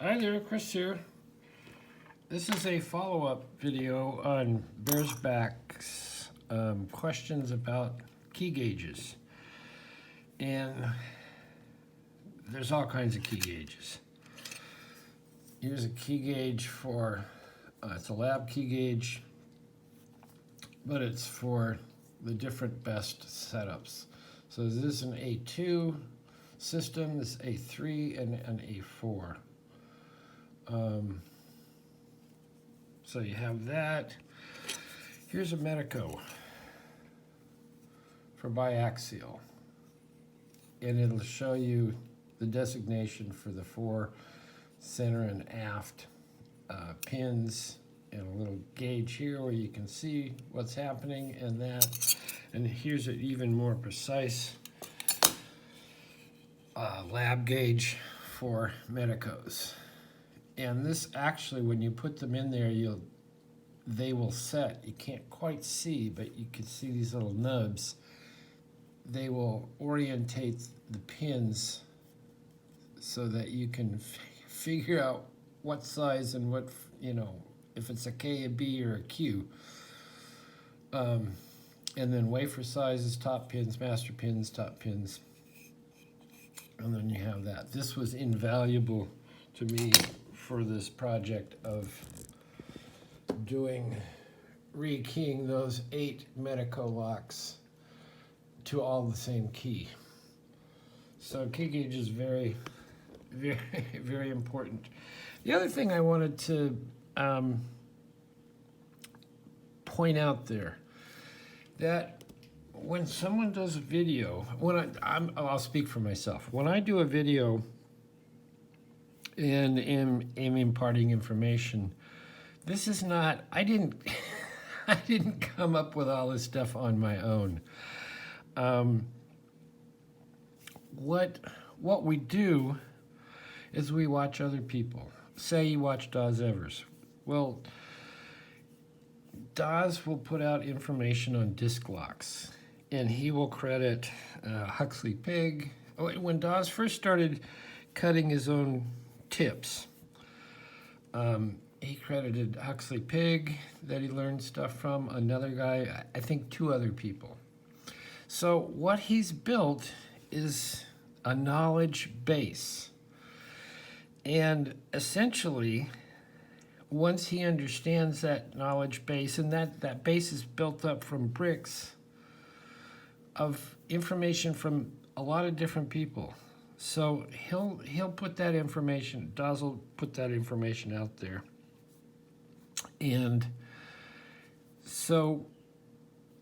Hi there, Chris here. This is a follow-up video on Bearsback's questions about key gauges. And there's all kinds of key gauges. Here's a key gauge for, it's a lab key gauge, but it's for the different best setups. So this is an A2 system, this is A3 and an A4. So you have that. Here's a Medico for biaxial, and it'll show you the designation for the 4 center and aft pins, and a little gauge here where you can see what's happening and that. And here's an even more precise lab gauge for Medicos. And this actually, when you put them in there, they will set. You can't quite see, but you can see these little nubs. They will orientate the pins so that you can figure out what size and what, if it's a K, a B, or a Q. And then wafer sizes, top pins, master pins, top pins. And then you have that. This was invaluable to me for this project of rekeying those 8 Medico locks to all the same key. So key gauge is very, very, very important. The other thing I wanted to point out there, that when someone does a video, I'll speak for myself. When I do a video and am imparting information, this is not, I didn't come up with all this stuff on my own. What we do is we watch other people. Say you watch Dawes Evers. Well, Dawes will put out information on disc locks, and he will credit Huxley Pig. When Dawes first started cutting his own tips, he credited Huxley Pig that he learned stuff from, another guy, I think 2 other people. So what he's built is a knowledge base. And essentially, once he understands that knowledge base, and that base is built up from bricks of information from a lot of different people. So he'll put that information, Dawes will put that information out there. And so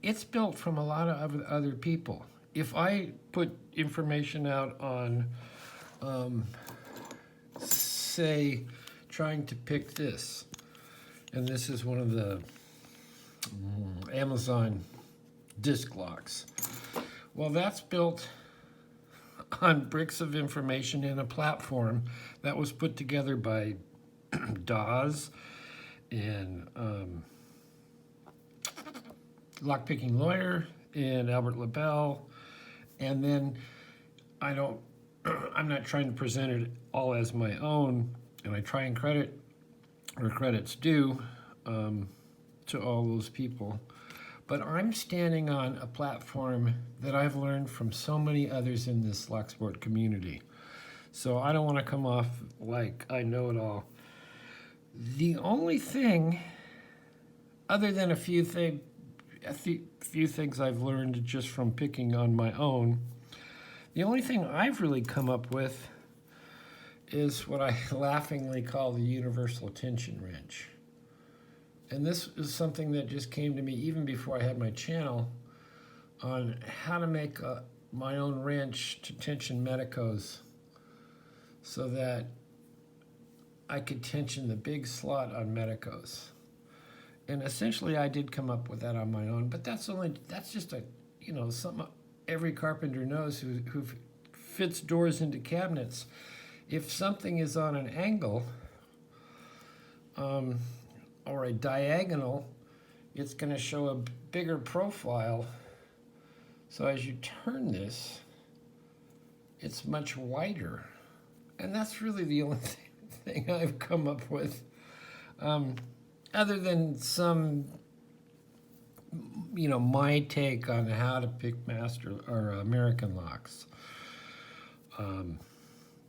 it's built from a lot of other people. If I put information out on, say, trying to pick this, and this is one of the Amazon disc locks. Well, that's built on bricks of information in a platform that was put together by Dawes and Lockpicking Lawyer and Albert LaBelle. And then I'm not trying to present it all as my own, and I try and credit where credit's due to all those people. But I'm standing on a platform that I've learned from so many others in this locksport community. So I don't want to come off like I know it all. The only thing, other than a few things I've learned just from picking on my own, the only thing I've really come up with is what I laughingly call the universal tension wrench. And this is something that just came to me even before I had my channel on how to make my own wrench to tension Medicos so that I could tension the big slot on Medicos. And essentially I did come up with that on my own, but that's just something every carpenter knows who fits doors into cabinets. If something is on an angle, or a diagonal, it's going to show a bigger profile. So as you turn this, it's much wider. And that's really the only thing I've come up with, other than some, my take on how to pick master or American locks,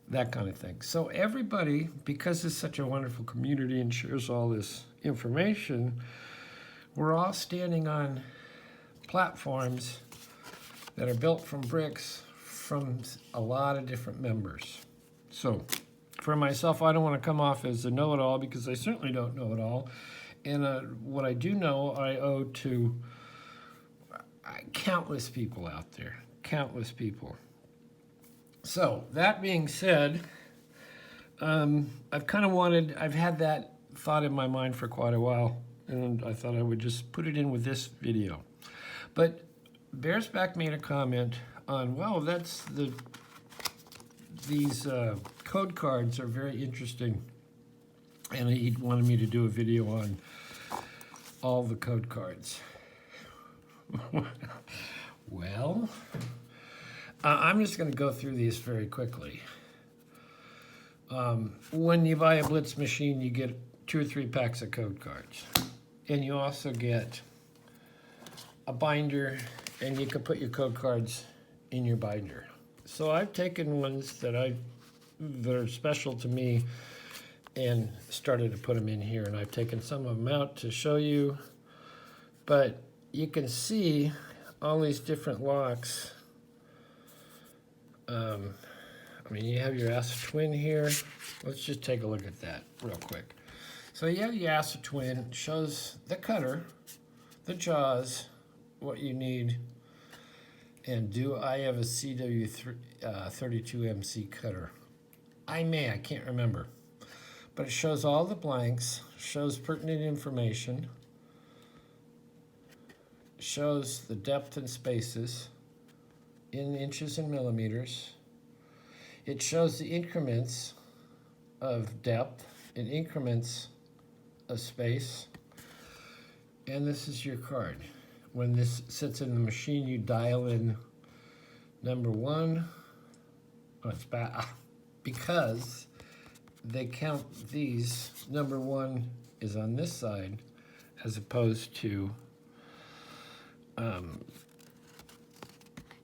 that kind of thing. So everybody, because it's such a wonderful community and shares all this information, we're all standing on platforms that are built from bricks from a lot of different members. So for myself, I don't want to come off as a know-it-all, because I certainly don't know it all. And what I do know, I owe to countless people out there, countless people. So that being said, I've had that thought in my mind for quite a while, and I thought I would just put it in with this video. But Bearsback made a comment on, well, these code cards are very interesting, and he wanted me to do a video on all the code cards. Well, I'm just going to go through these very quickly. When you buy a Blitz machine, you get 2 or 3 packs of code cards, and you also get a binder, and you can put your code cards in your binder. So I've taken ones that are special to me and started to put them in here, and I've taken some of them out to show you, but you can see all these different locks. You have your acid twin here. Let's just take a look at that real quick. So you have the acid twin, shows the cutter, the jaws, what you need, and do I have a CW32MC cutter? I can't remember. But it shows all the blanks, shows pertinent information, shows the depth and spaces in inches and millimeters. It shows the increments of depth and increments of space. And this is your card. When this sits in the machine, you dial in number 1. Oh, it's bad because they count these. Number 1 is on this side, as opposed to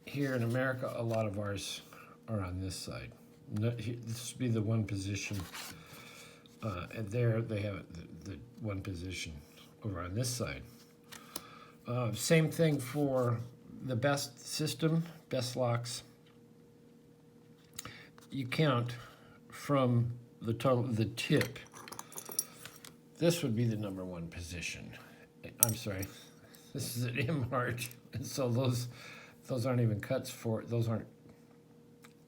here in America, a lot of ours are on this side. This would be the 1 position, and there they have the 1 position over on this side. Same thing for the best system, best locks. You count from the tip. This would be the number 1 position. I'm sorry, this is an M-heart, and so those aren't even cuts for it. Those aren't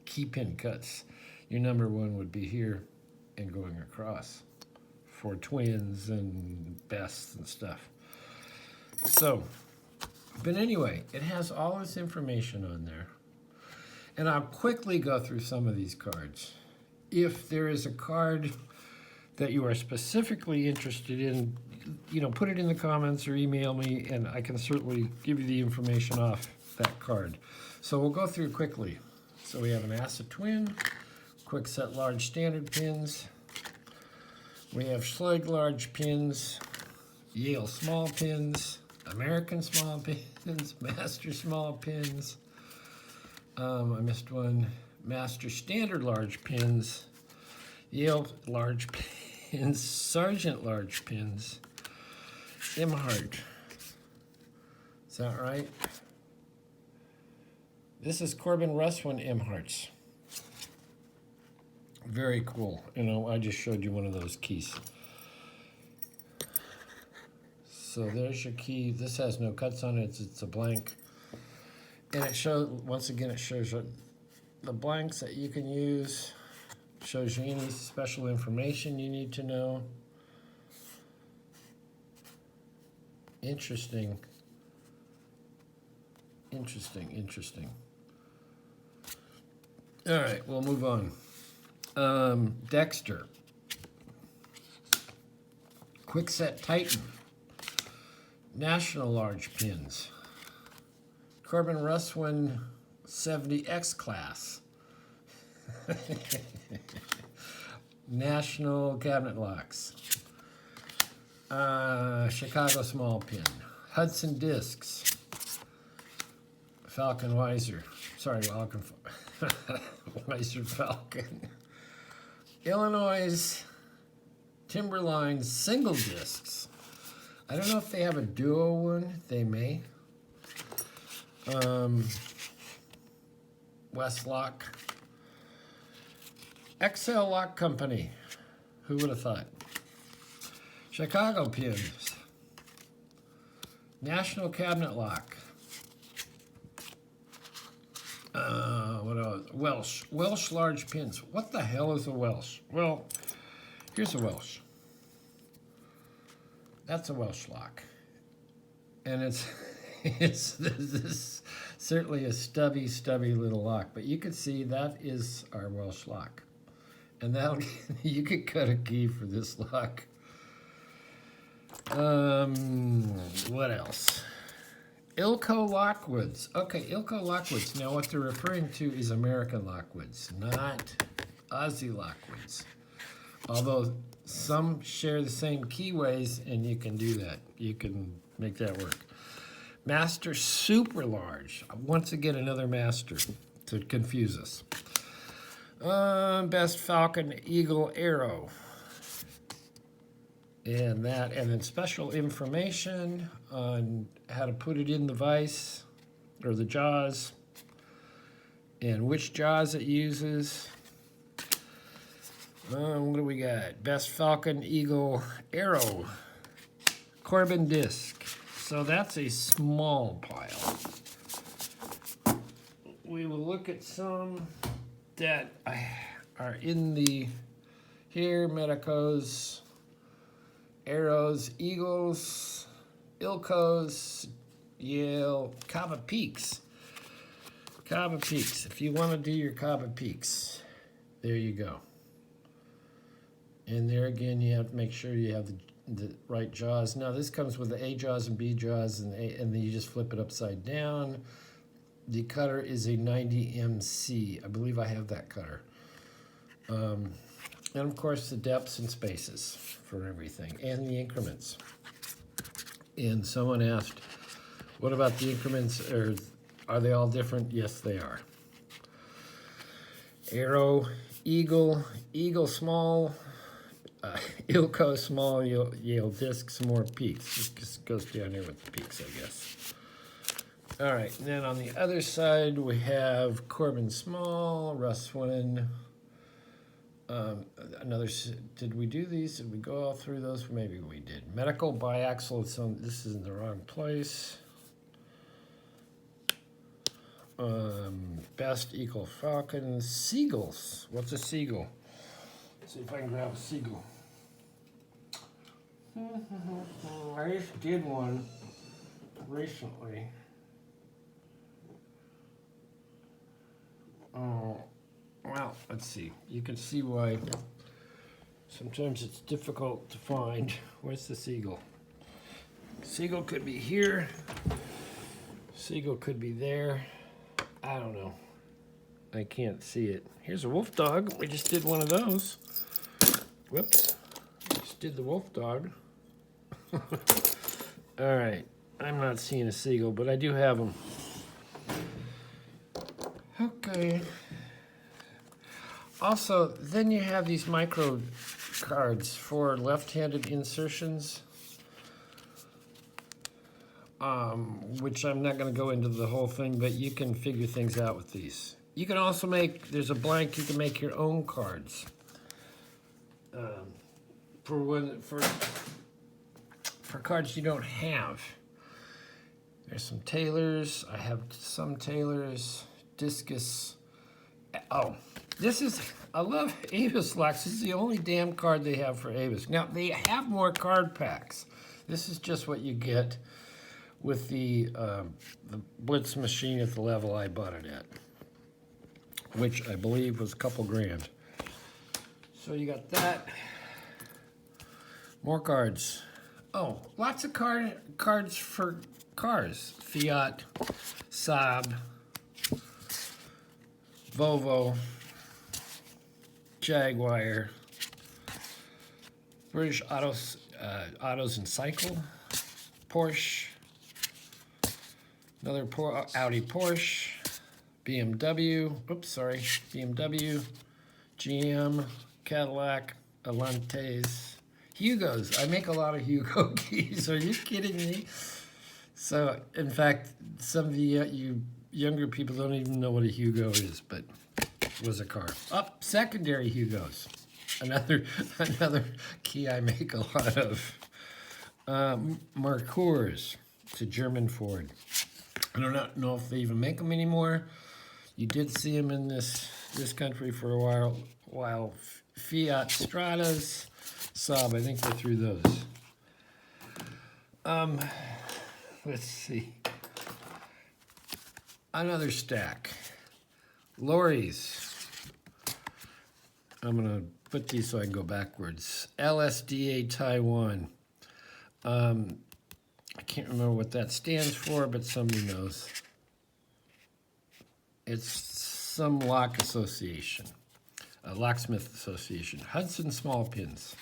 key-pin cuts. Your number 1 would be here and going across for twins and bests and stuff. So, but anyway, it has all this information on there. And I'll quickly go through some of these cards. If there is a card that you are specifically interested in, put it in the comments or email me, and I can certainly give you the information off that card. So we'll go through quickly. So we have an acid twin, quick-set large standard pins. We have Schlage large pins, Yale small pins, American small pins, Master small pins. I missed one. Master standard large pins, Yale large pins, Sargent large pins, M-heart. Is that right? This is Corbin Russwin M-hearts. Very cool. I just showed you one of those keys. So there's your key. This has no cuts on it. It's a blank. And it shows, once again, it shows you the blanks that you can use. Shows you any special information you need to know. Interesting. Interesting. All right, we'll move on. Dexter. Quickset Titan. National large pins. Corbin Russwin 70X class. National Cabinet Locks. Chicago Small Pin. Hudson Discs. Falcon Weiser. Sorry, Falcon. Weiser Falcon. Illinois Timberline single discs. I don't know if they have a duo one. They may. Westlock. XL Lock Company. Who would have thought? Chicago Pins. National Cabinet Lock. What else? Welsh Large Pins. What the hell is a Welsh? Well, here's a Welsh. That's a Welsh lock. And it's this certainly a stubby little lock. But you can see that is our Welsh lock. And that'll you could cut a key for this lock. What else? Ilko Lockwoods. Okay, Ilko Lockwoods. Now what they're referring to is American Lockwoods, not Aussie Lockwoods. Although some share the same keyways, and you can do that. You can make that work. Master Super Large. Once again, another master to confuse us. Best Falcon Eagle Arrow. And then special information on how to put it in the vise or the jaws and which jaws it uses. What do we got? Best Falcon Eagle Arrow. Corbin disc. So that's a small pile. We will look at some that are in the here, Medicos, Arrows, Eagles, Ilkos, Yale, Cava Peaks. Cava Peaks. If you want to do your Cava Peaks, there you go. And there again, you have to make sure you have the right jaws. Now this comes with the A jaws and B jaws, and then you just flip it upside down. The cutter is a 90MC. I believe I have that cutter. And of course the depths and spaces for everything, and the increments. And someone asked, what about the increments? Or are they all different? Yes, they are. Arrow, Eagle, Eagle small, Ilko small, Yale disc, some more peaks. This just goes down here with the peaks, I guess. All right, and then on the other side we have Corbin small, Russ Winnan. Did we do these? Did we go all through those? Maybe we did. Medical biaxial. This is in the wrong place. Best Eagle Falcon. Seagulls. What's a seagull? Let's see if I can grab a seagull. I just did one recently. Oh, well, let's see. You can see why sometimes it's difficult to find. Where's the seagull? Seagull could be here. Seagull could be there. I don't know. I can't see it. Here's a wolf dog. We just did one of those. Whoops. Just did the wolf dog. All right. I'm not seeing a seagull, but I do have them. Okay. Also, then you have these micro cards for left-handed insertions, which I'm not going to go into the whole thing, but you can figure things out with these. You can also make, there's a blank, you can make your own cards. For cards you don't have. There's some tailors. I have some tailors. Discus. Oh, this is, I love Avis locks. This is the only damn card they have for Avis. Now, they have more card packs. This is just what you get with the Blitz machine at the level I bought it at, which I believe was a couple grand. So you got that. More cards. Oh, lots of cards for cars. Fiat, Saab, Volvo, Jaguar, British Autos and Cycle, Porsche, another Audi Porsche, BMW, BMW, GM, Cadillac, Alantes, Hugos. I make a lot of Hugo keys. Are you kidding me? So, in fact, some of you younger people don't even know what a Hugo is, but it was a car. Secondary Hugos. Another key I make a lot of. Marcours. It's a German Ford. I don't know if they even make them anymore. You did see them in this country for a while. Fiat Stratas, Saab. I think they threw those. Let's see. Another stack. Lorries. I'm gonna put these so I can go backwards. LSDA Taiwan. I can't remember what that stands for, but somebody knows. It's some lock association, a locksmith association. Hudson Small Pins.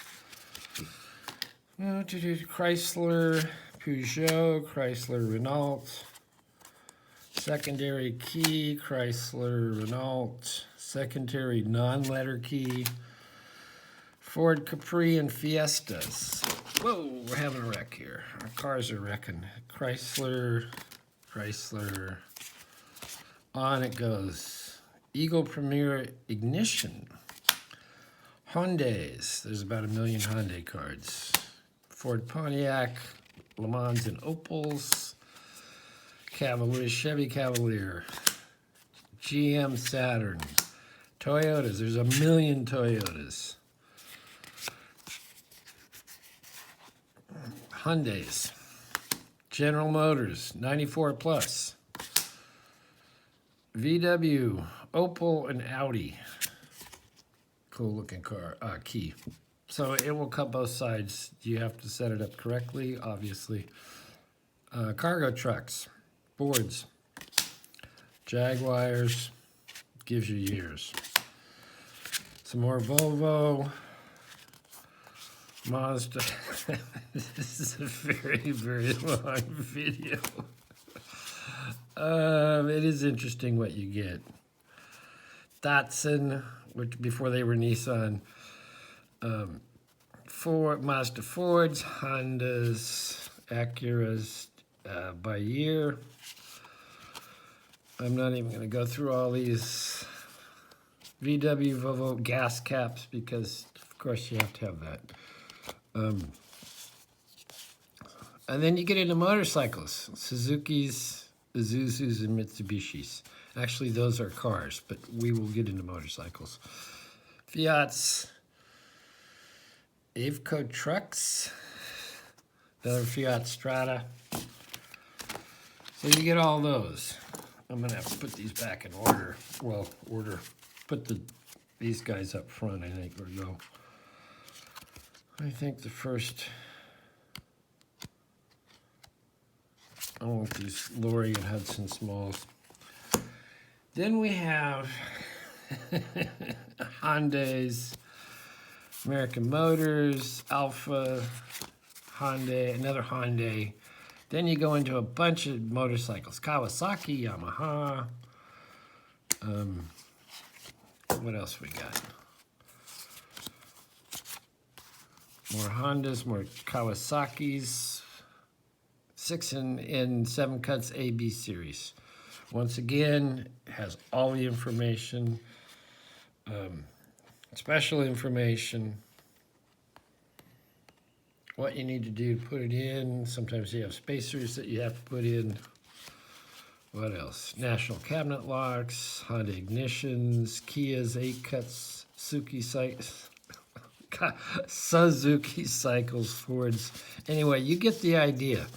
Chrysler, Peugeot, Chrysler, Renault. Secondary key, Chrysler, Renault. Secondary non-letter key, Ford Capri and Fiestas. Whoa, we're having a wreck here. Our cars are wrecking. Chrysler. On it goes. Eagle Premier Ignition. Hyundais. There's about 1 million Hyundai cards. Ford Pontiac, Le Mans and Opals. Cavalier, Chevy Cavalier. GM Saturn. Toyotas. There's 1 million Toyotas. Hyundais. General Motors, 94 plus. VW, Opel, and Audi. Cool looking car, key. So it will cut both sides. You have to set it up correctly, obviously. Cargo trucks, Fords, Jaguars, gives you years. Some more Volvo, Mazda. This is a very, very long video. It is interesting what you get. Datsun, which before they were Nissan. Mazda Fords, Hondas, Acuras by year. I'm not even going to go through all these. VW, Volvo, gas caps, because of course you have to have that. And then you get into motorcycles, Suzuki's, Isuzu's, and Mitsubishi's. Actually, those are cars, but we will get into motorcycles. Fiat's, Avco trucks, another Fiat Strata. So you get all those. I'm gonna have to put these back in order. Well, put these guys up front, I think, or no. I think the first, I want these Lorry and Hudson Smalls. Then we have Hyundais, American Motors, Alpha, Hyundai, another Hyundai. Then you go into a bunch of motorcycles, Kawasaki, Yamaha. What else we got? More Hondas, more Kawasaki's. 6 and 7 cuts AB series. Once again, it has all the information, special information, what you need to do to put it in. Sometimes you have spacers that you have to put in. What else? National cabinet locks, Honda ignitions, Kia's 8 cuts, Suzuki cycles, Fords. Anyway, you get the idea.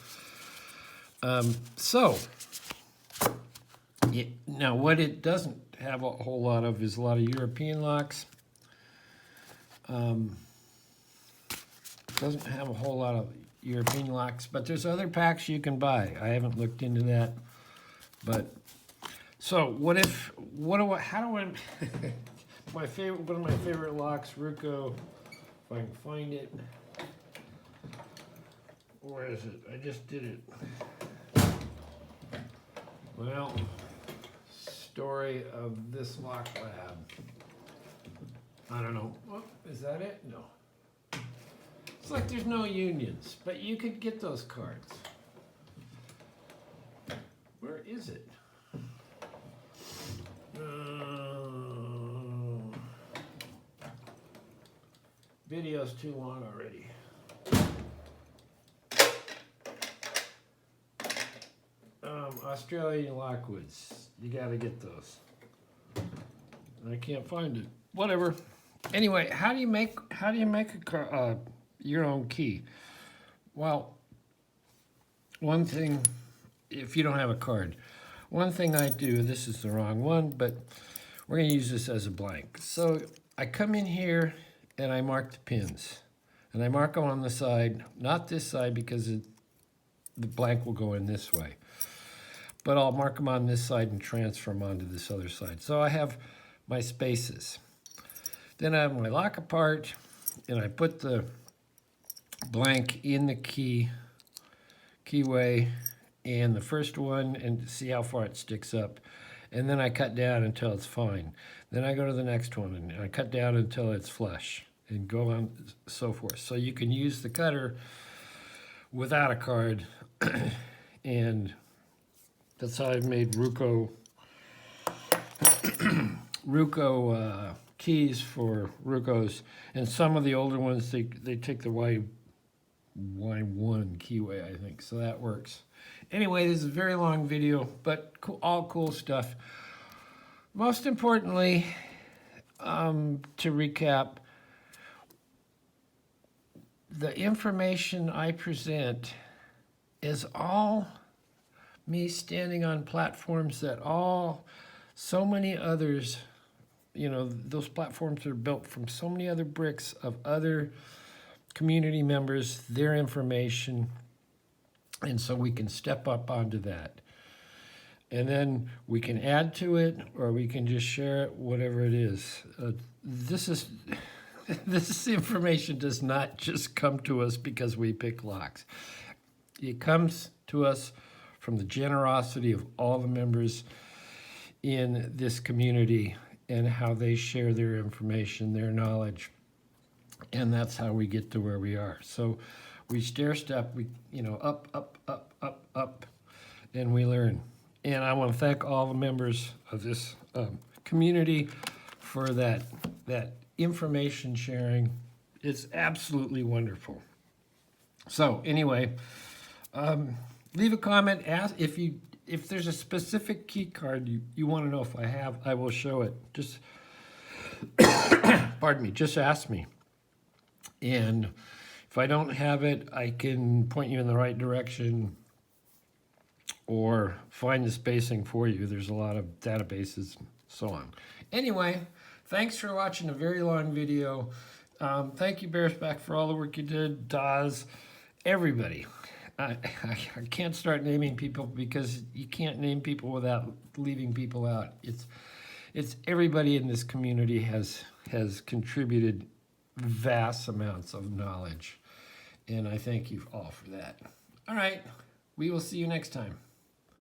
Now what it doesn't have a whole lot of is a lot of European locks. Doesn't have a whole lot of European locks, but there's other packs you can buy. I haven't looked into that, but so how do I? One of my favorite locks, Ruco, if I can find it. Where is it? I just did it. Well, story of this lock lab. I don't know. Oh, is that it? No. It's like there's no unions, but you could get those cards. Where is it? Video's too long already. Australian Lockwoods. You gotta get those. I can't find it. Whatever. Anyway, how do you make a your own key? Well, one thing, if you don't have a card, one thing I do, this is the wrong one, but we're going to use this as a blank. So I come in here and I mark the pins. And I mark them on the side, not this side because the blank will go in this way. But I'll mark them on this side and transfer them onto this other side. So I have my spaces. Then I have my lock apart, and I put the blank in the keyway, and the first one, and see how far it sticks up. And then I cut down until it's fine. Then I go to the next one, and I cut down until it's flush, and go on so forth. So you can use the cutter without a card, and that's how I've made Ruco keys for Rucos, and some of the older ones they take the Y1 keyway, I think, so that works. Anyway, this is a very long video, but all cool stuff. Most importantly, to recap, the information I present is all me standing on platforms that so many others, those platforms are built from so many other bricks of other community members, their information, and so we can step up onto that. And then we can add to it, or we can just share it, whatever it is. This information does not just come to us because we pick locks. It comes to us from the generosity of all the members in this community and how they share their information, their knowledge, and that's how we get to where we are. So we stair step, up, up, up, up, up, and we learn. And I want to thank all the members of this community for that information sharing. It's absolutely wonderful. So anyway, leave a comment. Ask if there's a specific key card you want to know if I have, I will show it. Just pardon me, just ask me. And if I don't have it, I can point you in the right direction or find the spacing for you. There's a lot of databases and so on. Anyway, thanks for watching a very long video. Thank you, Bearsback, for all the work you did. Daz, everybody. I can't start naming people because you can't name people without leaving people out. It's everybody in this community has contributed vast amounts of knowledge, and I thank you all for that. All right, we will see you next time.